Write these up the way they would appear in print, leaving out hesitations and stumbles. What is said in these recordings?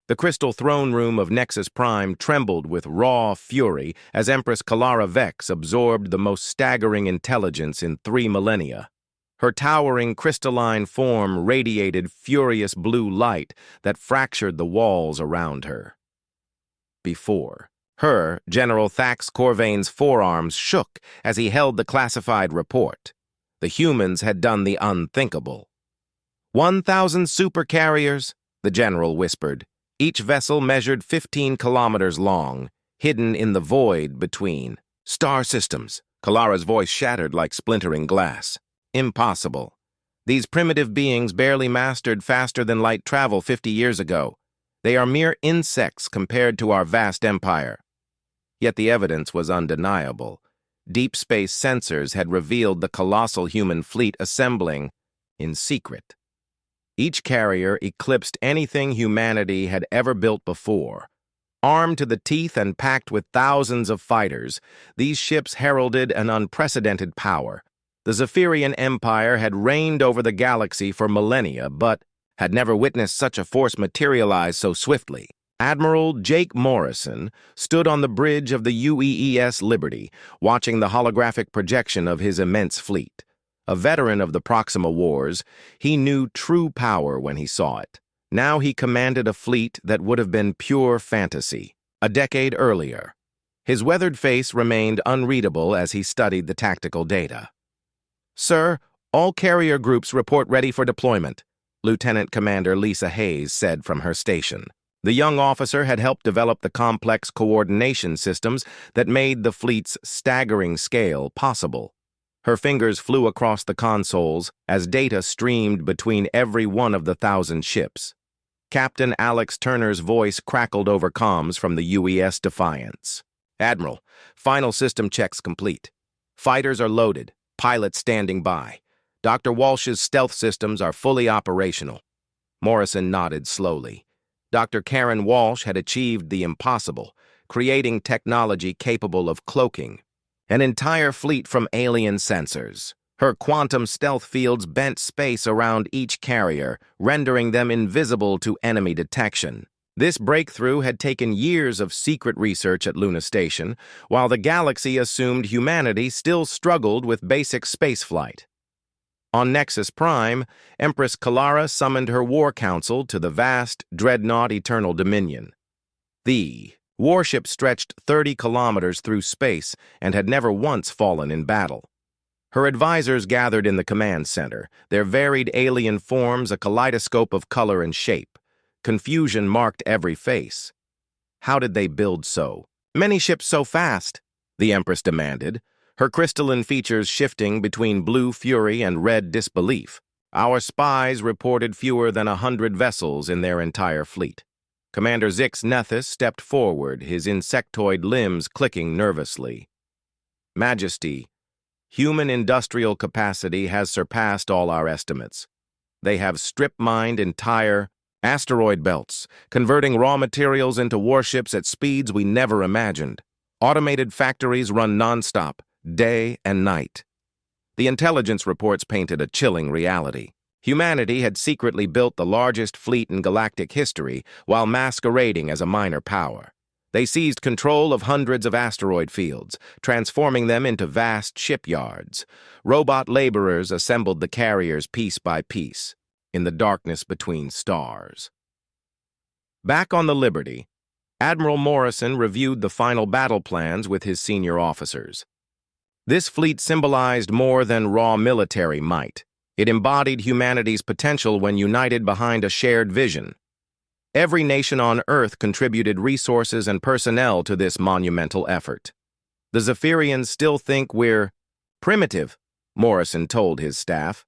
The crystal throne room of Nexus Prime trembled with raw fury as Empress Kalara Vex absorbed the most staggering intelligence in 3 millennia. Her towering crystalline form radiated furious blue light that fractured the walls around her. Before her, General Thax Corvain's forearms shook as he held the classified report. The humans had done the unthinkable. 1,000 supercarriers, the general whispered. Each vessel measured 15 kilometers long, hidden in the void between. Star systems. Kalara's voice shattered like splintering glass. Impossible. These primitive beings barely mastered faster-than-light travel 50 years ago. They are mere insects compared to our vast empire. Yet the evidence was undeniable. Deep space sensors had revealed the colossal human fleet assembling in secret. Each carrier eclipsed anything humanity had ever built before. Armed to the teeth and packed with thousands of fighters, these ships heralded an unprecedented power. The Zephyrian Empire had reigned over the galaxy for millennia, but had never witnessed such a force materialize so swiftly. Admiral Jake Morrison stood on the bridge of the UEES Liberty, watching the holographic projection of his immense fleet. A veteran of the Proxima Wars, he knew true power when he saw it. Now he commanded a fleet that would have been pure fantasy, a decade earlier. His weathered face remained unreadable as he studied the tactical data. "Sir, all carrier groups report ready for deployment," Lieutenant Commander Lisa Hayes said from her station. The young officer had helped develop the complex coordination systems that made the fleet's staggering scale possible. Her fingers flew across the consoles as data streamed between every one of the 1,000 ships. Captain Alex Turner's voice crackled over comms from the UES Defiance. "Admiral, final system checks complete. Fighters are loaded, pilots standing by. Dr. Walsh's stealth systems are fully operational." Morrison nodded slowly. Dr. Karen Walsh had achieved the impossible, creating technology capable of cloaking an entire fleet from alien sensors. Her quantum stealth fields bent space around each carrier, rendering them invisible to enemy detection. This breakthrough had taken years of secret research at Luna Station, while the galaxy assumed humanity still struggled with basic spaceflight. On Nexus Prime, Empress Kalara summoned her war council to the vast, dreadnought Eternal Dominion. The warship stretched 30 kilometers through space and had never once fallen in battle. Her advisors gathered in the command center, their varied alien forms a kaleidoscope of color and shape. Confusion marked every face. How did they build so many ships so fast? The Empress demanded, her crystalline features shifting between blue fury and red disbelief. Our spies reported fewer than 100 vessels in their entire fleet. Commander Zix Nethys stepped forward, his insectoid limbs clicking nervously. "Majesty, human industrial capacity has surpassed all our estimates. They have strip-mined entire asteroid belts, converting raw materials into warships at speeds we never imagined. Automated factories run non-stop, day and night." The intelligence reports painted a chilling reality. Humanity had secretly built the largest fleet in galactic history while masquerading as a minor power. They seized control of hundreds of asteroid fields, transforming them into vast shipyards. Robot laborers assembled the carriers piece by piece, in the darkness between stars. Back on the Liberty, Admiral Morrison reviewed the final battle plans with his senior officers. This fleet symbolized more than raw military might. It embodied humanity's potential when united behind a shared vision. Every nation on Earth contributed resources and personnel to this monumental effort. "The Zephyrians still think we're primitive," Morrison told his staff.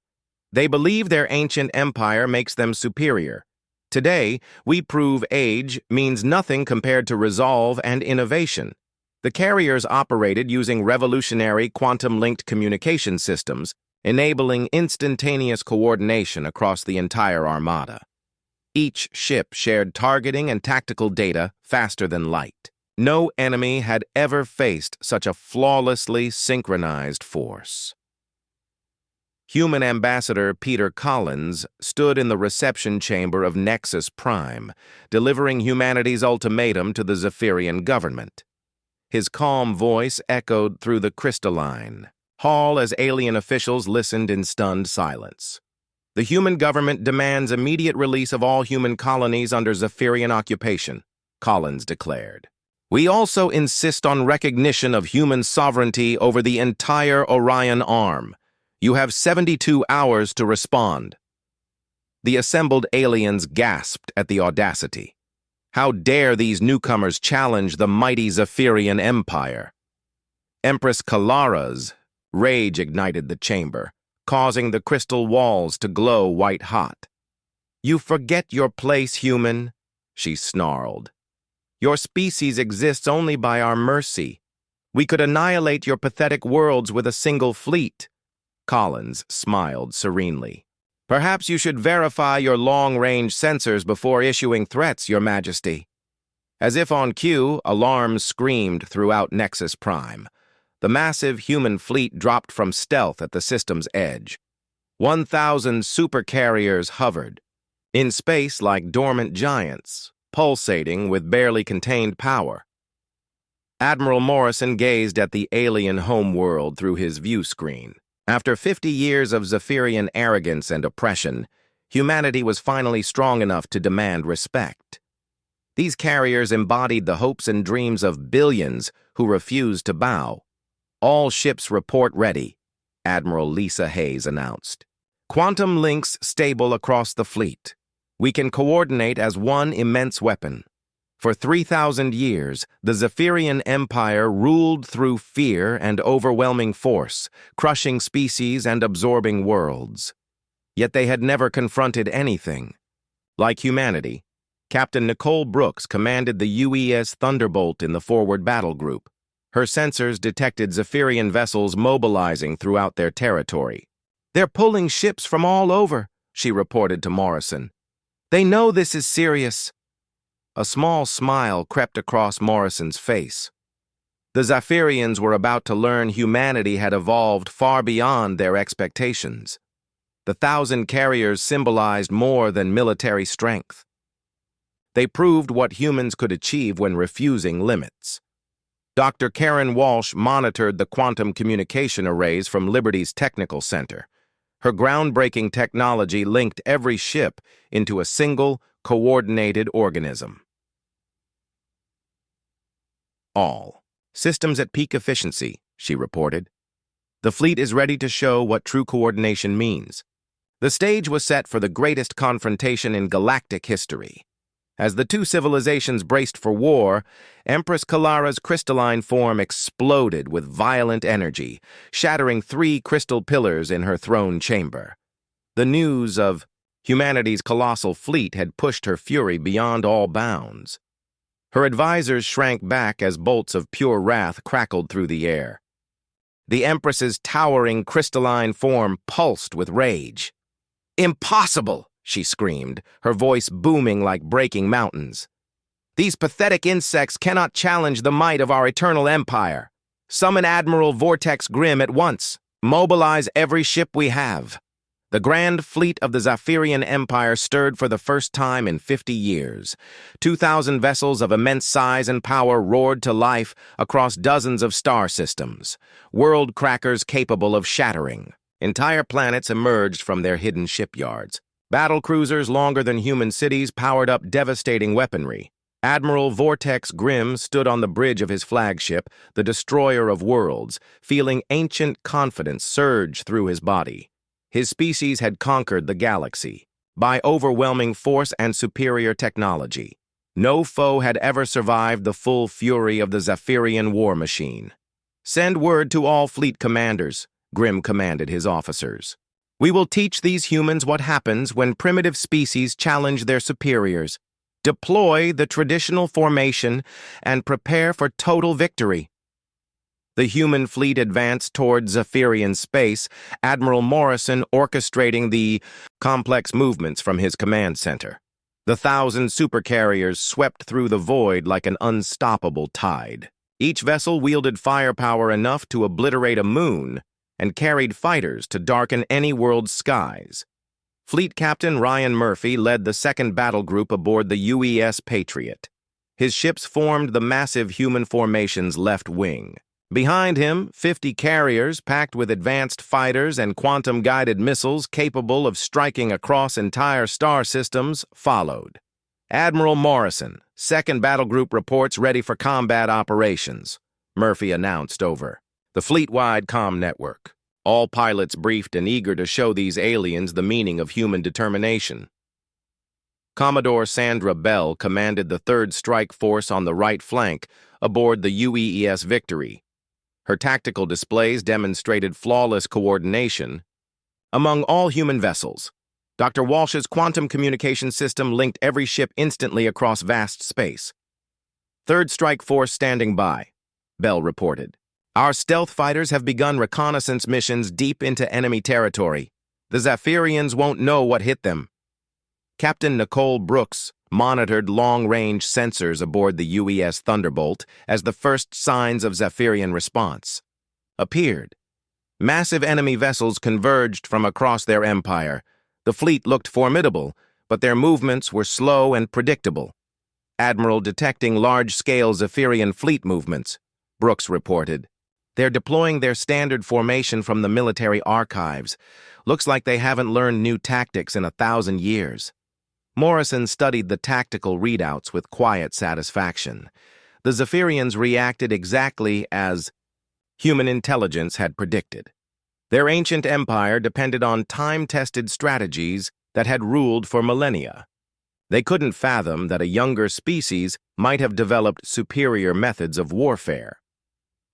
"They believe their ancient empire makes them superior. Today, we prove age means nothing compared to resolve and innovation." The carriers operated using revolutionary quantum-linked communication systems, enabling instantaneous coordination across the entire armada. Each ship shared targeting and tactical data faster than light. No enemy had ever faced such a flawlessly synchronized force. Human Ambassador Peter Collins stood in the reception chamber of Nexus Prime, delivering humanity's ultimatum to the Zephyrian government. His calm voice echoed through the crystalline hall as alien officials listened in stunned silence. The human government demands immediate release of all human colonies under Zephyrian occupation, Collins declared. We also insist on recognition of human sovereignty over the entire Orion Arm. You have 72 hours to respond. The assembled aliens gasped at the audacity. How dare these newcomers challenge the mighty Zephyrian Empire? Empress Kalara's rage ignited the chamber, causing the crystal walls to glow white-hot. You forget your place, human, she snarled. Your species exists only by our mercy. We could annihilate your pathetic worlds with a single fleet. Collins smiled serenely. Perhaps you should verify your long-range sensors before issuing threats, Your Majesty. As if on cue, alarms screamed throughout Nexus Prime. The massive human fleet dropped from stealth at the system's edge. 1,000 supercarriers hovered, in space like dormant giants, pulsating with barely contained power. Admiral Morrison gazed at the alien homeworld through his view screen. After 50 years of Zephyrian arrogance and oppression, humanity was finally strong enough to demand respect. These carriers embodied the hopes and dreams of billions who refused to bow. All ships report ready, Admiral Lisa Hayes announced. Quantum links stable across the fleet. We can coordinate as one immense weapon. For 3,000 years, the Zephyrian Empire ruled through fear and overwhelming force, crushing species and absorbing worlds. Yet they had never confronted anything. Like humanity, Captain Nicole Brooks commanded the UES Thunderbolt in the forward battle group. Her sensors detected Zephyrian vessels mobilizing throughout their territory. They're pulling ships from all over, she reported to Morrison. They know this is serious. A small smile crept across Morrison's face. The Zephyrians were about to learn humanity had evolved far beyond their expectations. The 1,000 carriers symbolized more than military strength. They proved what humans could achieve when refusing limits. Dr. Karen Walsh monitored the quantum communication arrays from Liberty's Technical Center. Her groundbreaking technology linked every ship into a single, coordinated organism. All systems at peak efficiency, she reported. The fleet is ready to show what true coordination means. The stage was set for the greatest confrontation in galactic history. As the two civilizations braced for war, Empress Kalara's crystalline form exploded with violent energy, shattering 3 crystal pillars in her throne chamber. The news of humanity's colossal fleet had pushed her fury beyond all bounds. Her advisors shrank back as bolts of pure wrath crackled through the air. The Empress's towering crystalline form pulsed with rage. "Impossible!" she screamed, her voice booming like breaking mountains. "These pathetic insects cannot challenge the might of our eternal empire. Summon Admiral Vortex Grimm at once. Mobilize every ship we have." The grand fleet of the Zephyrian Empire stirred for the first time in 50 years. 2,000 vessels of immense size and power roared to life across dozens of star systems, world crackers capable of shattering. Entire planets emerged from their hidden shipyards. Battle cruisers longer than human cities powered up devastating weaponry. Admiral Vortex Grimm stood on the bridge of his flagship, the Destroyer of Worlds, feeling ancient confidence surge through his body. His species had conquered the galaxy by overwhelming force and superior technology. No foe had ever survived the full fury of the Zephyrian war machine. "Send word to all fleet commanders," Grimm commanded his officers. "We will teach these humans what happens when primitive species challenge their superiors. Deploy the traditional formation and prepare for total victory." The human fleet advanced toward Zephyrian space, Admiral Morrison orchestrating the complex movements from his command center. The 1,000 supercarriers swept through the void like an unstoppable tide. Each vessel wielded firepower enough to obliterate a moon, and carried fighters to darken any world's skies. Fleet Captain Ryan Murphy led the second battle group aboard the UES Patriot. His ships formed the massive human formation's left wing. Behind him, 50 carriers packed with advanced fighters and quantum-guided missiles capable of striking across entire star systems followed. Admiral Morrison, 2nd Battle Group reports ready for combat operations, Murphy announced over the fleet-wide comm network. All pilots briefed and eager to show these aliens the meaning of human determination. Commodore Sandra Bell commanded the 3rd Strike Force on the right flank aboard the UES Victory. Her tactical displays demonstrated flawless coordination. Among all human vessels, Dr. Walsh's quantum communication system linked every ship instantly across vast space. 3rd Strike Force standing by, Bell reported. Our stealth fighters have begun reconnaissance missions deep into enemy territory. The Zephyrians won't know what hit them. Captain Nicole Brooks monitored long-range sensors aboard the UES Thunderbolt as the first signs of Zephyrian response appeared. Massive enemy vessels converged from across their empire. The fleet looked formidable, but their movements were slow and predictable. Admiral detecting large-scale Zephyrian fleet movements, Brooks reported. They're deploying their standard formation from the military archives. Looks like they haven't learned new tactics in 1,000 years. Morrison studied the tactical readouts with quiet satisfaction. The Zephyrians reacted exactly as human intelligence had predicted. Their ancient empire depended on time-tested strategies that had ruled for millennia. They couldn't fathom that a younger species might have developed superior methods of warfare.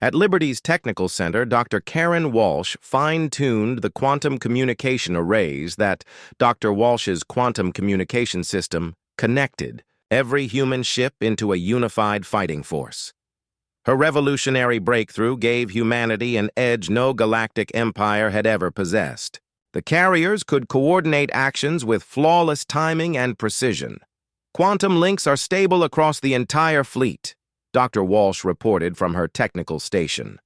At Liberty's Technical Center, Dr. Karen Walsh fine-tuned the quantum communication arrays that Dr. Walsh's quantum communication system connected every human ship into a unified fighting force. Her revolutionary breakthrough gave humanity an edge no galactic empire had ever possessed. The carriers could coordinate actions with flawless timing and precision. Quantum links are stable across the entire fleet, Dr. Walsh reported from her technical station.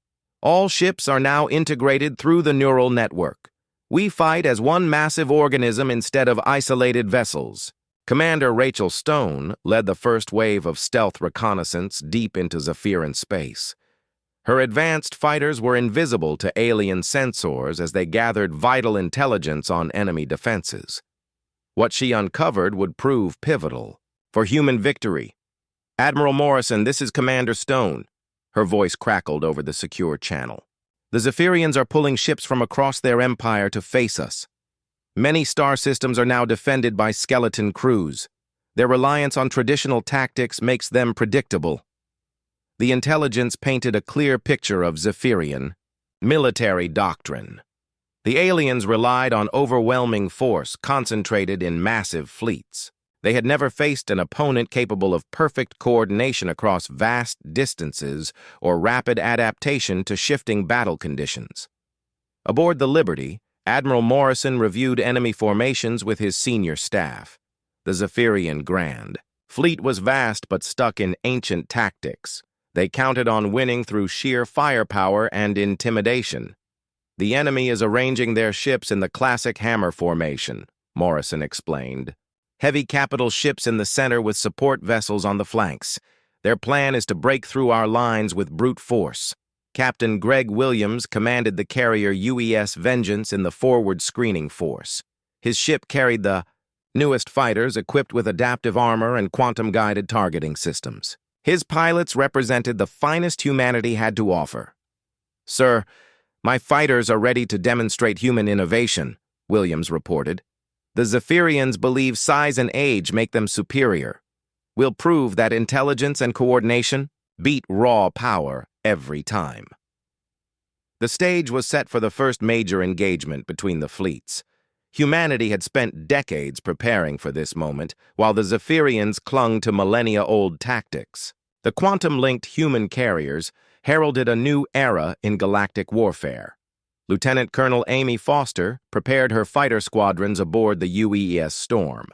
All ships are now integrated through the neural network. We fight as one massive organism instead of isolated vessels. Commander Rachel Stone led the first wave of stealth reconnaissance deep into Zephyrian space. Her advanced fighters were invisible to alien sensors as they gathered vital intelligence on enemy defenses. What she uncovered would prove pivotal for human victory. Admiral Morrison, this is Commander Stone. Her voice crackled over the secure channel. The Zephyrians are pulling ships from across their empire to face us. Many star systems are now defended by skeleton crews. Their reliance on traditional tactics makes them predictable. The intelligence painted a clear picture of Zephyrian military doctrine. The aliens relied on overwhelming force concentrated in massive fleets. They had never faced an opponent capable of perfect coordination across vast distances or rapid adaptation to shifting battle conditions. Aboard the Liberty, Admiral Morrison reviewed enemy formations with his senior staff. The Zephyrian Grand Fleet was vast but stuck in ancient tactics. They counted on winning through sheer firepower and intimidation. The enemy is arranging their ships in the classic hammer formation, Morrison explained. Heavy capital ships in the center with support vessels on the flanks. Their plan is to break through our lines with brute force. Captain Greg Williams commanded the carrier UES Vengeance in the forward screening force. His ship carried the newest fighters equipped with adaptive armor and quantum-guided targeting systems. His pilots represented the finest humanity had to offer. "Sir, my fighters are ready to demonstrate human innovation," Williams reported. "The Zephyrians believe size and age make them superior. We'll prove that intelligence and coordination beat raw power every time." The stage was set for the first major engagement between the fleets. Humanity had spent decades preparing for this moment, while the Zephyrians clung to millennia-old tactics. The quantum-linked human carriers heralded a new era in galactic warfare. Lieutenant Colonel Amy Foster prepared her fighter squadrons aboard the UES Storm.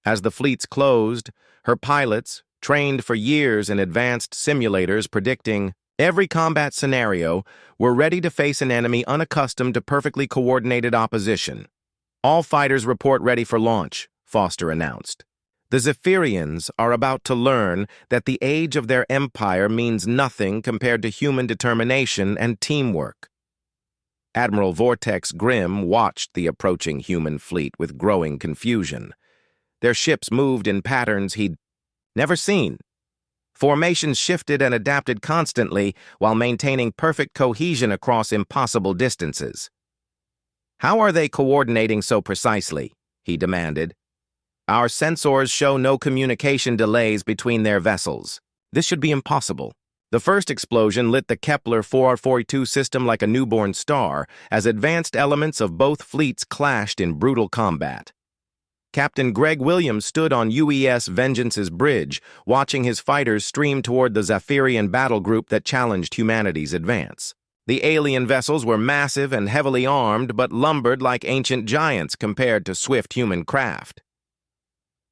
As the fleets closed, her pilots, trained for years in advanced simulators predicting Every combat scenario, we're ready to face an enemy unaccustomed to perfectly coordinated opposition. All fighters report ready for launch, Foster announced. The Zephyrians are about to learn that the age of their empire means nothing compared to human determination and teamwork. Admiral Vortex Grimm watched the approaching human fleet with growing confusion. Their ships moved in patterns he'd never seen. Formations shifted and adapted constantly while maintaining perfect cohesion across impossible distances. "How are they coordinating so precisely?" he demanded. "Our sensors show no communication delays between their vessels. This should be impossible." The first explosion lit the Kepler 442 system like a newborn star as advanced elements of both fleets clashed in brutal combat. Captain Greg Williams stood on UES Vengeance's bridge, watching his fighters stream toward the Zephyrian battle group that challenged humanity's advance. The alien vessels were massive and heavily armed, but lumbered like ancient giants compared to swift human craft.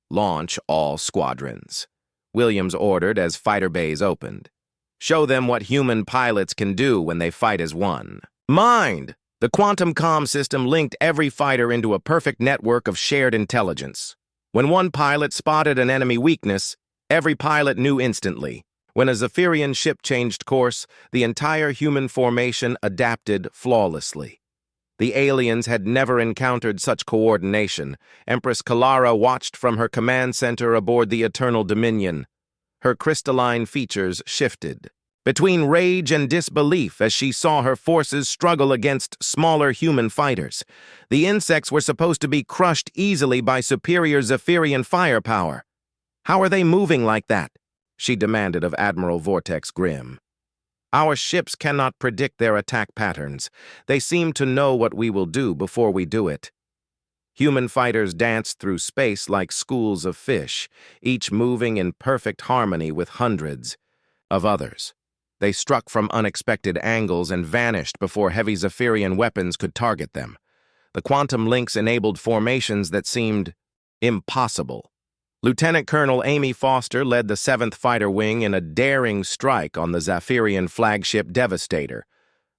"Launch all squadrons," Williams ordered as fighter bays opened. "Show them what human pilots can do when they fight as one." Mind! The quantum comm system linked every fighter into a perfect network of shared intelligence. When one pilot spotted an enemy weakness, every pilot knew instantly. When a Zephyrian ship changed course, the entire human formation adapted flawlessly. The aliens had never encountered such coordination. Empress Kalara watched from her command center aboard the Eternal Dominion. Her crystalline features shifted between rage and disbelief as she saw her forces struggle against smaller human fighters. The insects were supposed to be crushed easily by superior Zephyrian firepower. "How are they moving like that?" she demanded of Admiral Vortex Grimm. "Our ships cannot predict their attack patterns. They seem to know what we will do before we do it." Human fighters danced through space like schools of fish, each moving in perfect harmony with hundreds of others. They struck from unexpected angles and vanished before heavy Zephyrian weapons could target them. The quantum links enabled formations that seemed impossible. Lieutenant Colonel Amy Foster led the 7th Fighter Wing in a daring strike on the Zephyrian flagship Devastator.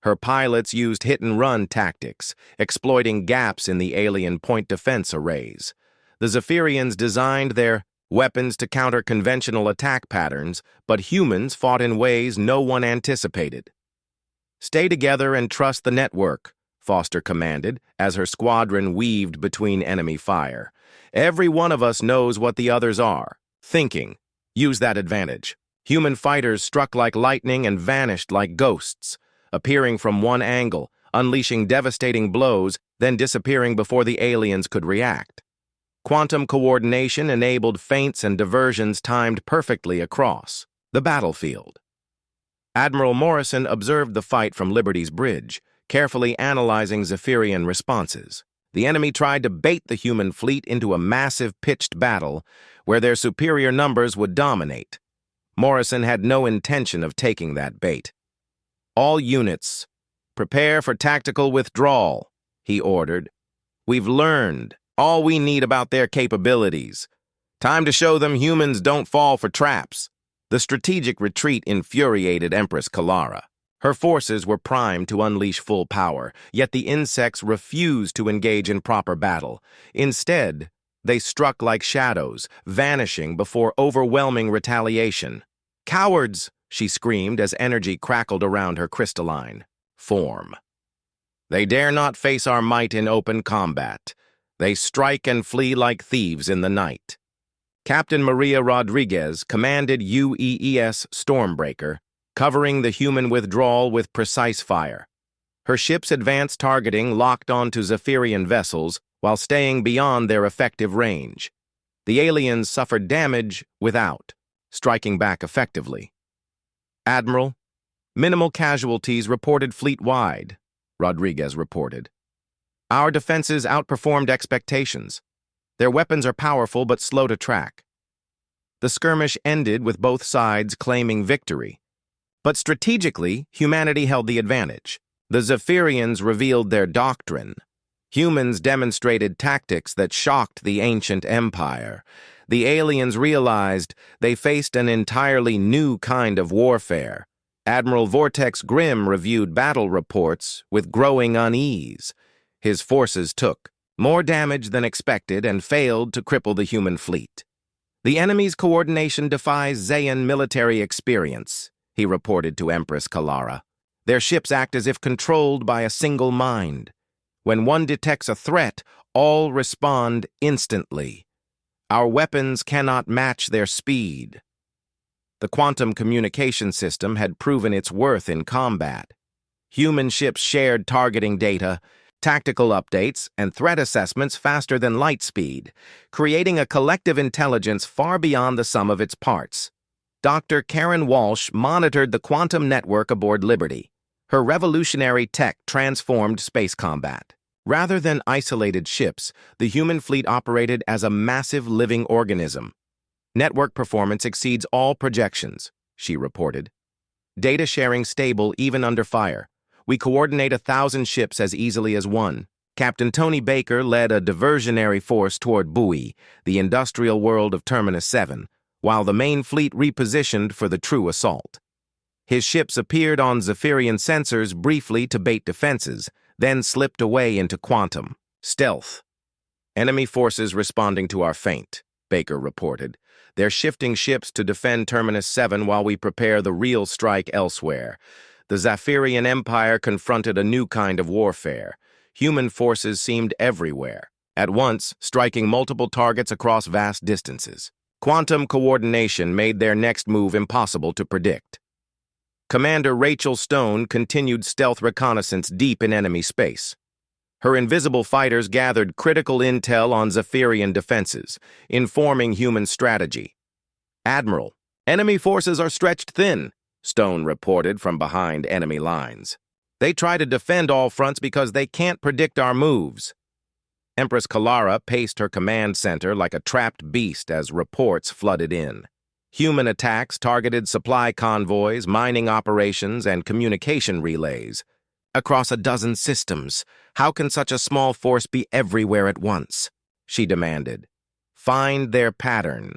Her pilots used hit-and-run tactics, exploiting gaps in the alien point defense arrays. The Zephyrians designed their weapons to counter conventional attack patterns, but humans fought in ways no one anticipated. "Stay together and trust the network," Foster commanded as her squadron weaved between enemy fire. "Every one of us knows what the others are thinking. Use that advantage." Human fighters struck like lightning and vanished like ghosts, appearing from one angle, unleashing devastating blows, then disappearing before the aliens could react. Quantum coordination enabled feints and diversions timed perfectly across the battlefield. Admiral Morrison observed the fight from Liberty's bridge, carefully analyzing Zephyrian responses. The enemy tried to bait the human fleet into a massive pitched battle where their superior numbers would dominate. Morrison had no intention of taking that bait. "All units, prepare for tactical withdrawal," he ordered. "We've learned all we need about their capabilities. Time to show them humans don't fall for traps." The strategic retreat infuriated Empress Kalara. Her forces were primed to unleash full power, yet the insects refused to engage in proper battle. Instead, they struck like shadows, vanishing before overwhelming retaliation. "Cowards!" she screamed as energy crackled around her crystalline form. "They dare not face our might in open combat. They strike and flee like thieves in the night." Captain Maria Rodriguez commanded UES Stormbreaker, covering the human withdrawal with precise fire. Her ship's advanced targeting locked onto Zephyrian vessels while staying beyond their effective range. The aliens suffered damage without striking back effectively. "Admiral, minimal casualties reported fleet-wide," Rodriguez reported. "Our defenses outperformed expectations. Their weapons are powerful but slow to track." The skirmish ended with both sides claiming victory. But strategically, humanity held the advantage. The Zephyrians revealed their doctrine. Humans demonstrated tactics that shocked the ancient empire. The aliens realized they faced an entirely new kind of warfare, Admiral Vortex Grimm reviewed battle reports with growing unease. His forces took more damage than expected and failed to cripple the human fleet. The enemy's coordination defies Zayan military experience, he reported to Empress Kalara. Their ships act as if controlled by a single mind. When one detects a threat, all respond instantly. Our weapons cannot match their speed. The quantum communication system had proven its worth in combat. Human ships shared targeting data, tactical updates, and threat assessments faster than light speed, creating a collective intelligence far beyond the sum of its parts. Dr. Karen Walsh monitored the quantum network aboard Liberty. Her revolutionary tech transformed space combat. Rather than isolated ships, the human fleet operated as a massive living organism. Network performance exceeds all projections, she reported. Data sharing stable even under fire. We coordinate 1,000 ships as easily as one. Captain Tony Baker led a diversionary force toward Buoy, the industrial world of Terminus 7, while the main fleet repositioned for the true assault. His ships appeared on Zephyrian sensors briefly to bait defenses, then slipped away into quantum. Stealth. Enemy forces responding to our feint, Baker reported. They're shifting ships to defend Terminus 7 while we prepare the real strike elsewhere. The Zephyrian Empire confronted a new kind of warfare. Human forces seemed everywhere, at once striking multiple targets across vast distances. Quantum coordination made their next move impossible to predict. Commander Rachel Stone continued stealth reconnaissance deep in enemy space. Her invisible fighters gathered critical intel on Zephyrian defenses, informing human strategy. Admiral, enemy forces are stretched thin, Stone reported from behind enemy lines. They try to defend all fronts because they can't predict our moves. Empress Kalara paced her command center like a trapped beast as reports flooded in. Human attacks targeted supply convoys, mining operations, and communication relays. Across a dozen systems, how can such a small force be everywhere at once? She demanded. Find their pattern.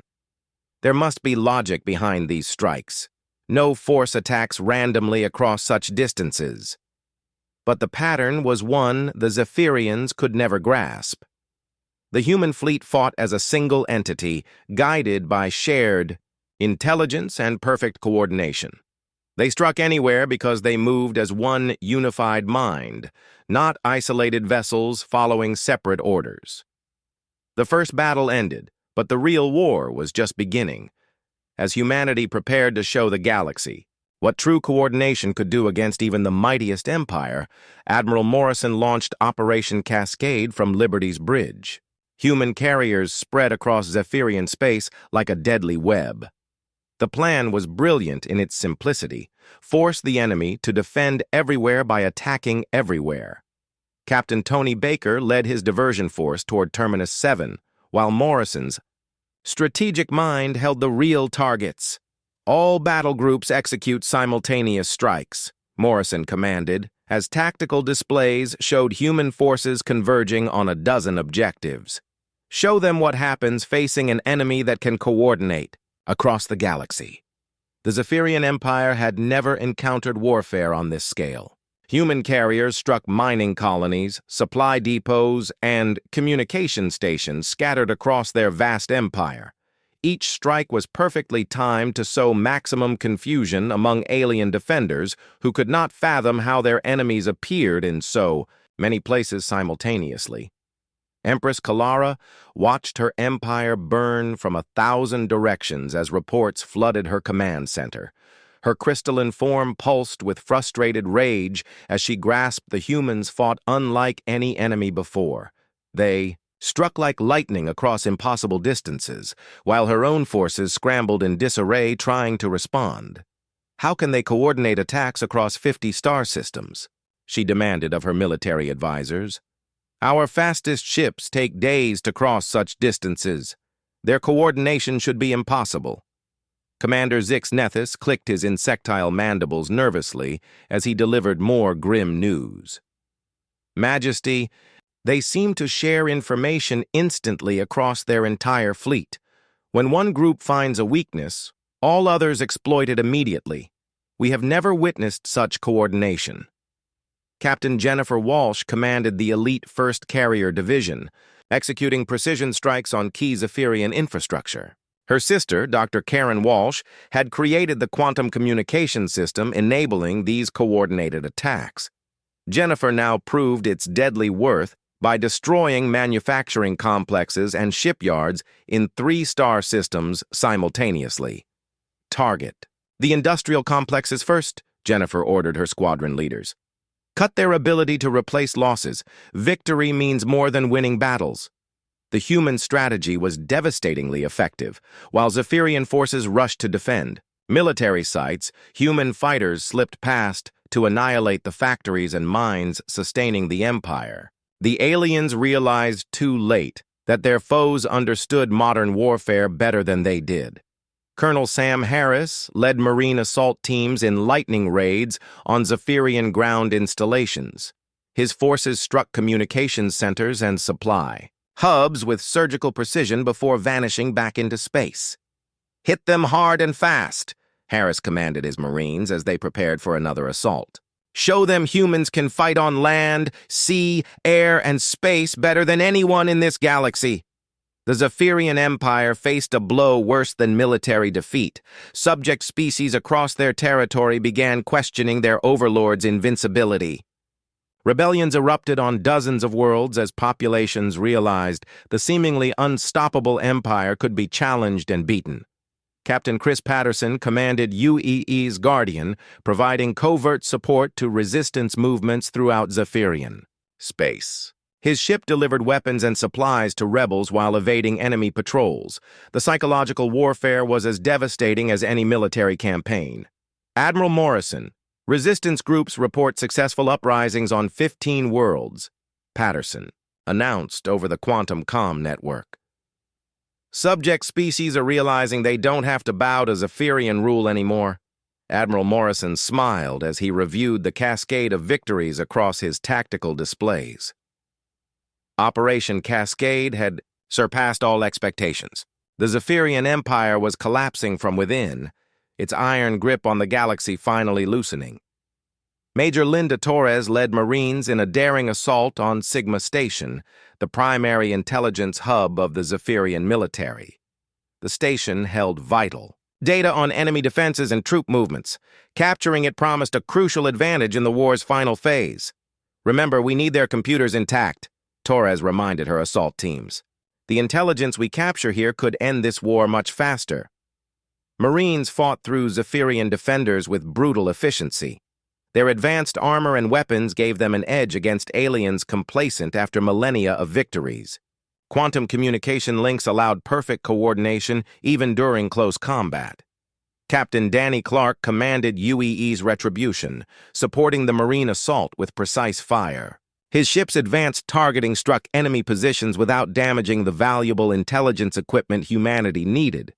There must be logic behind these strikes. No force attacks randomly across such distances. But the pattern was one the Zephyrians could never grasp. The human fleet fought as a single entity, guided by shared intelligence and perfect coordination. They struck anywhere because they moved as one unified mind, not isolated vessels following separate orders. The first battle ended, but the real war was just beginning, as humanity prepared to show the galaxy what true coordination could do against even the mightiest empire. Admiral Morrison launched Operation Cascade from Liberty's bridge. Human carriers spread across Zephyrian space like a deadly web. The plan was brilliant in its simplicity: force the enemy to defend everywhere by attacking everywhere. Captain Tony Baker led his diversion force toward Terminus 7, while Morrison's strategic mind held the real targets. All battle groups execute simultaneous strikes, Morrison commanded, as tactical displays showed human forces converging on a dozen objectives. Show them what happens facing an enemy that can coordinate across the galaxy. The Zephyrian Empire had never encountered warfare on this scale. Human carriers struck mining colonies, supply depots, and communication stations scattered across their vast empire. Each strike was perfectly timed to sow maximum confusion among alien defenders who could not fathom how their enemies appeared in so many places simultaneously. Empress Kalara watched her empire burn from 1,000 directions as reports flooded her command center. Her crystalline form pulsed with frustrated rage as she grasped the humans fought unlike any enemy before. They struck like lightning across impossible distances, while her own forces scrambled in disarray trying to respond. How can they coordinate attacks across 50 star systems? She demanded of her military advisors. Our fastest ships take days to cross such distances. Their coordination should be impossible. Commander Zix Nethys clicked his insectile mandibles nervously as he delivered more grim news. Majesty, they seem to share information instantly across their entire fleet. When one group finds a weakness, all others exploit it immediately. We have never witnessed such coordination. Captain Jennifer Walsh commanded the elite 1st Carrier Division, executing precision strikes on key Zephyrian infrastructure. Her sister, Dr. Karen Walsh, had created the quantum communication system enabling these coordinated attacks. Jennifer now proved its deadly worth by destroying manufacturing complexes and shipyards in 3-star systems simultaneously. Target the industrial complexes first, Jennifer ordered her squadron leaders. Cut their ability to replace losses. Victory means more than winning battles. The human strategy was devastatingly effective, while Zephyrian forces rushed to defend. Military sites, human fighters slipped past to annihilate the factories and mines sustaining the Empire. The aliens realized too late that their foes understood modern warfare better than they did. Colonel Sam Harris led Marine assault teams in lightning raids on Zephyrian ground installations. His forces struck communications centers and supply hubs with surgical precision before vanishing back into space. Hit them hard and fast, Harris commanded his Marines as they prepared for another assault. Show them humans can fight on land, sea, air, and space better than anyone in this galaxy. The Zephyrian Empire faced a blow worse than military defeat. Subject species across their territory began questioning their overlords' invincibility. Rebellions erupted on dozens of worlds as populations realized the seemingly unstoppable empire could be challenged and beaten. Captain Chris Patterson commanded UEE's Guardian, providing covert support to resistance movements throughout Zephyrian space. His ship delivered weapons and supplies to rebels while evading enemy patrols. The psychological warfare was as devastating as any military campaign. Admiral Morrison, resistance groups report successful uprisings on 15 worlds, Patterson announced over the quantum comm network. Subject species are realizing they don't have to bow to Zephyrian rule anymore. Admiral Morrison smiled as he reviewed the cascade of victories across his tactical displays. Operation Cascade had surpassed all expectations. The Zephyrian Empire was collapsing from within, its iron grip on the galaxy finally loosening. Major Linda Torres led Marines in a daring assault on Sigma Station, the primary intelligence hub of the Zephyrian military. The station held vital data on enemy defenses and troop movements. Capturing it promised a crucial advantage in the war's final phase. Remember, we need their computers intact, Torres reminded her assault teams. The intelligence we capture here could end this war much faster. Marines fought through Zephyrian defenders with brutal efficiency. Their advanced armor and weapons gave them an edge against aliens complacent after millennia of victories. Quantum communication links allowed perfect coordination even during close combat. Captain Danny Clark commanded UEE's Retribution, supporting the Marine assault with precise fire. His ship's advanced targeting struck enemy positions without damaging the valuable intelligence equipment humanity needed.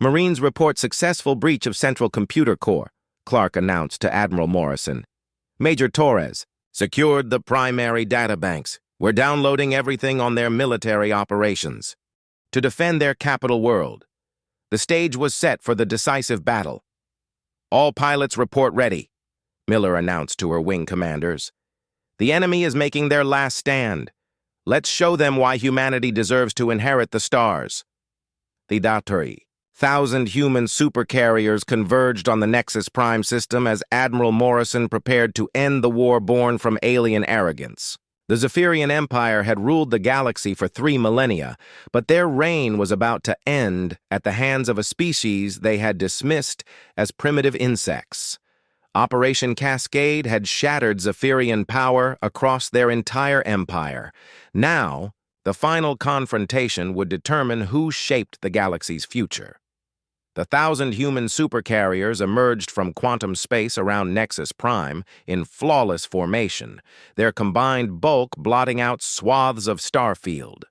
Marines report successful breach of Central Computer Core, Clark announced to Admiral Morrison. Major Torres secured the primary databanks. We're downloading everything on their military operations to defend their capital world. The stage was set for the decisive battle. All pilots report ready, Miller announced to her wing commanders. The enemy is making their last stand. Let's show them why humanity deserves to inherit the stars. The 1,000 human supercarriers converged on the Nexus Prime system as Admiral Morrison prepared to end the war born from alien arrogance. The Zephyrian Empire had ruled the galaxy for 3 millennia, but their reign was about to end at the hands of a species they had dismissed as primitive insects. Operation Cascade had shattered Zephyrian power across their entire empire. Now, the final confrontation would determine who shaped the galaxy's future. The 1,000 human supercarriers emerged from quantum space around Nexus Prime in flawless formation, their combined bulk blotting out swaths of starfield.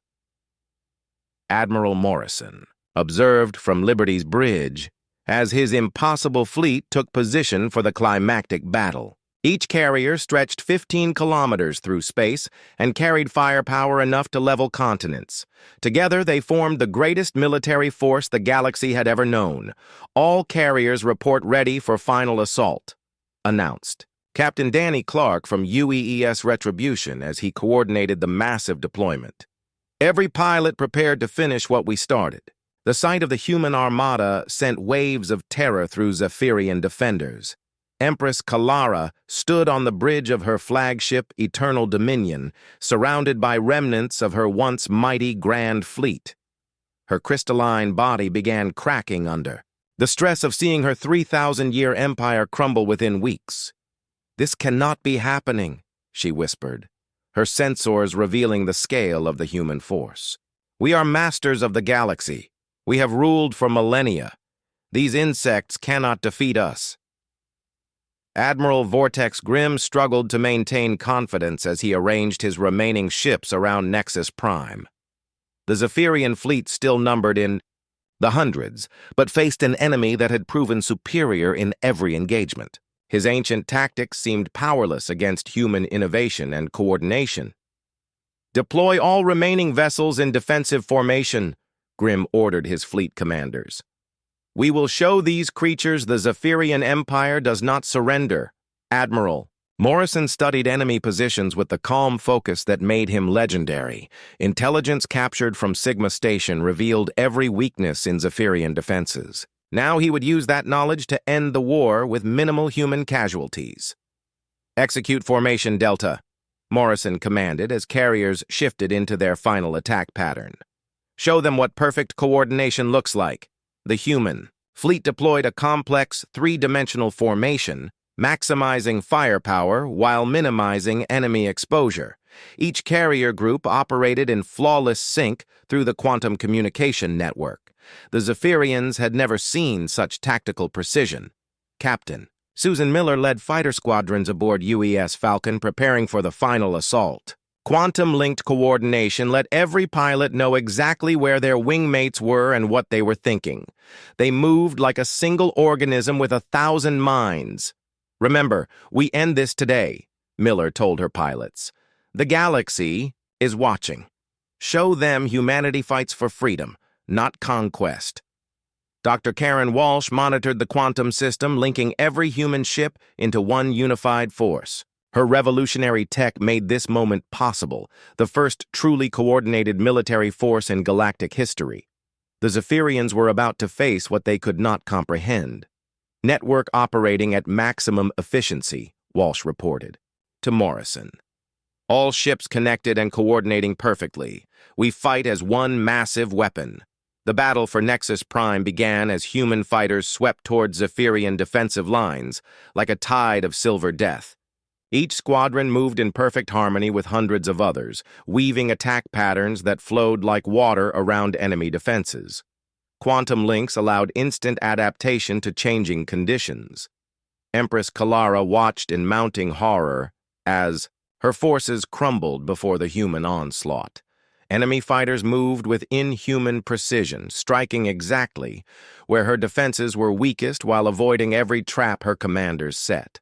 Admiral Morrison observed from Liberty's Bridge as his impossible fleet took position for the climactic battle. Each carrier stretched 15 kilometers through space and carried firepower enough to level continents. Together, they formed the greatest military force the galaxy had ever known. All carriers report ready for final assault. Announced Captain Danny Clark from UEES Retribution as he coordinated the massive deployment. Every pilot prepared to finish what we started. The sight of the human armada sent waves of terror through Zephyrian defenders. Empress Kalara stood on the bridge of her flagship Eternal Dominion, surrounded by remnants of her once mighty Grand Fleet. Her crystalline body began cracking under the stress of seeing her 3,000-year empire crumble within weeks. "This cannot be happening," she whispered, her sensors revealing the scale of the human force. "We are masters of the galaxy. We have ruled for millennia. These insects cannot defeat us." Admiral Vortex Grimm struggled to maintain confidence as he arranged his remaining ships around Nexus Prime. The Zephyrian fleet still numbered in the hundreds, but faced an enemy that had proven superior in every engagement. His ancient tactics seemed powerless against human innovation and coordination. "Deploy all remaining vessels in defensive formation," Grimm ordered his fleet commanders. "We will show these creatures the Zephyrian Empire does not surrender, Admiral." Morrison studied enemy positions with the calm focus that made him legendary. Intelligence captured from Sigma Station revealed every weakness in Zephyrian defenses. Now he would use that knowledge to end the war with minimal human casualties. "Execute Formation Delta," Morrison commanded as carriers shifted into their final attack pattern. "Show them what perfect coordination looks like." The human fleet deployed a complex three-dimensional formation, maximizing firepower while minimizing enemy exposure. Each carrier group operated in flawless sync through the quantum communication network. The Zephyrians had never seen such tactical precision. Captain Susan Miller led fighter squadrons aboard UES Falcon preparing for the final assault. Quantum-linked coordination let every pilot know exactly where their wingmates were and what they were thinking. They moved like a single organism with 1,000 minds. "Remember, we end this today," Miller told her pilots. "The galaxy is watching. Show them humanity fights for freedom, not conquest." Dr. Karen Walsh monitored the quantum system, linking every human ship into one unified force. Her revolutionary tech made this moment possible, the first truly coordinated military force in galactic history. The Zephyrians were about to face what they could not comprehend. "Network operating at maximum efficiency," Walsh reported to Morrison. "All ships connected and coordinating perfectly. We fight as one massive weapon." The battle for Nexus Prime began as human fighters swept toward Zephyrian defensive lines, like a tide of silver death. Each squadron moved in perfect harmony with hundreds of others, weaving attack patterns that flowed like water around enemy defenses. Quantum links allowed instant adaptation to changing conditions. Empress Kalara watched in mounting horror as her forces crumbled before the human onslaught. Enemy fighters moved with inhuman precision, striking exactly where her defenses were weakest while avoiding every trap her commanders set.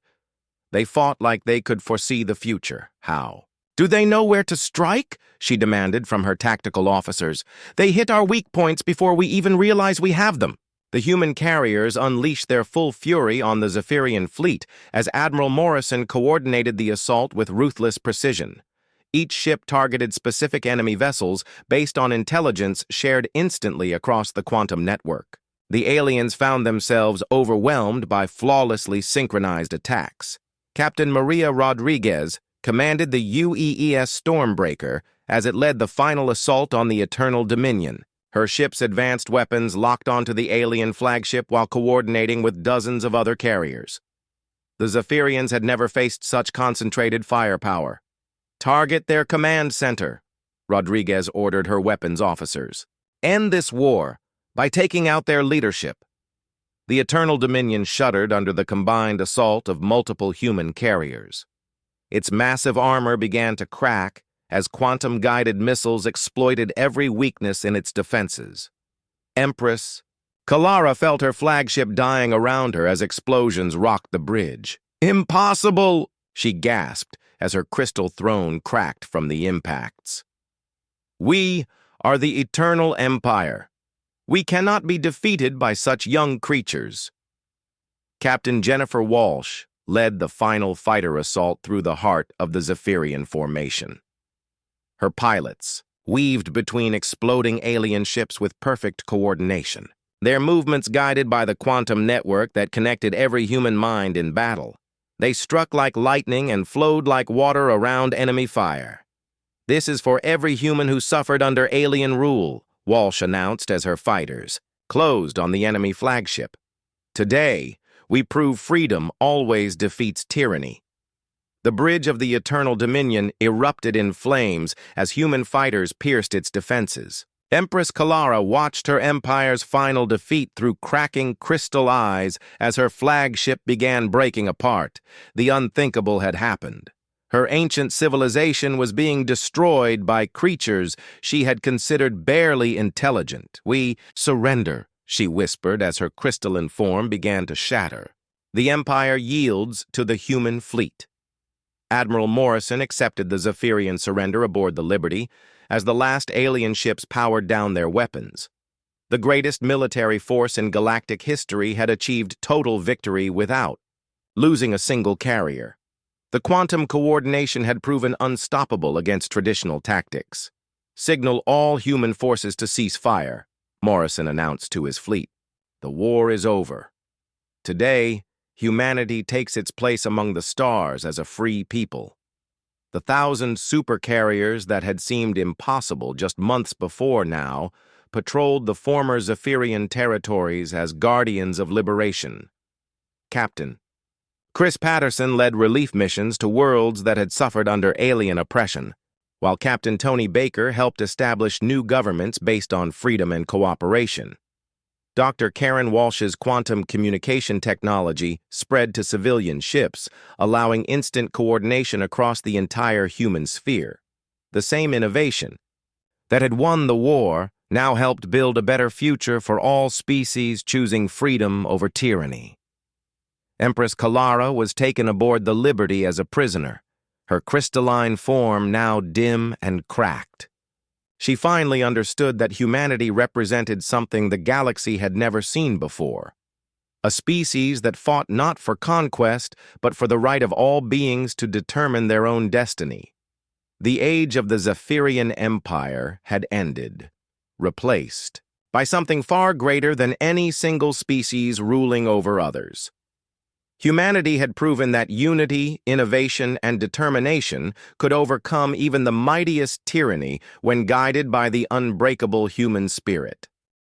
They fought like they could foresee the future. How? "Do they know where to strike?" she demanded from her tactical officers. "They hit our weak points before we even realize we have them." The human carriers unleashed their full fury on the Zephyrian fleet as Admiral Morrison coordinated the assault with ruthless precision. Each ship targeted specific enemy vessels based on intelligence shared instantly across the quantum network. The aliens found themselves overwhelmed by flawlessly synchronized attacks. Captain Maria Rodriguez commanded the UEES Stormbreaker as it led the final assault on the Eternal Dominion. Her ship's advanced weapons locked onto the alien flagship while coordinating with dozens of other carriers. The Zephyrians had never faced such concentrated firepower. "Target their command center," Rodriguez ordered her weapons officers. "End this war by taking out their leadership." The Eternal Dominion shuddered under the combined assault of multiple human carriers. Its massive armor began to crack as quantum-guided missiles exploited every weakness in its defenses. Empress Kalara felt her flagship dying around her as explosions rocked the bridge. "Impossible!" She gasped as her crystal throne cracked from the impacts. "We are the eternal empire. We cannot be defeated by such young creatures." Captain Jennifer Walsh led the final fighter assault through the heart of the Zephyrian formation. Her pilots weaved between exploding alien ships with perfect coordination, their movements guided by the quantum network that connected every human mind in battle. They struck like lightning and flowed like water around enemy fire. "This is for every human who suffered under alien rule," Walsh announced as her fighters closed on the enemy flagship. "Today, we prove freedom always defeats tyranny." The bridge of the Eternal Dominion erupted in flames as human fighters pierced its defenses. Empress Kalara watched her empire's final defeat through cracking crystal eyes as her flagship began breaking apart. The unthinkable had happened. Her ancient civilization was being destroyed by creatures she had considered barely intelligent. "We surrender," she whispered as her crystalline form began to shatter. "The Empire yields to the human fleet." Admiral Morrison accepted the Zephyrian surrender aboard the Liberty as the last alien ships powered down their weapons. The greatest military force in galactic history had achieved total victory without losing a single carrier. The quantum coordination had proven unstoppable against traditional tactics. "Signal all human forces to cease fire," Morrison announced to his fleet. "The war is over. Today, humanity takes its place among the stars as a free people." The 1,000 supercarriers that had seemed impossible just months before now patrolled the former Zephyrian territories as guardians of liberation. Captain Chris Patterson led relief missions to worlds that had suffered under alien oppression, while Captain Tony Baker helped establish new governments based on freedom and cooperation. Dr. Karen Walsh's quantum communication technology spread to civilian ships, allowing instant coordination across the entire human sphere. The same innovation that had won the war now helped build a better future for all species choosing freedom over tyranny. Empress Kalara was taken aboard the Liberty as a prisoner, her crystalline form now dim and cracked. She finally understood that humanity represented something the galaxy had never seen before. A species that fought not for conquest, but for the right of all beings to determine their own destiny. The age of the Zephyrian Empire had ended, replaced by something far greater than any single species ruling over others. Humanity had proven that unity, innovation, and determination could overcome even the mightiest tyranny when guided by the unbreakable human spirit.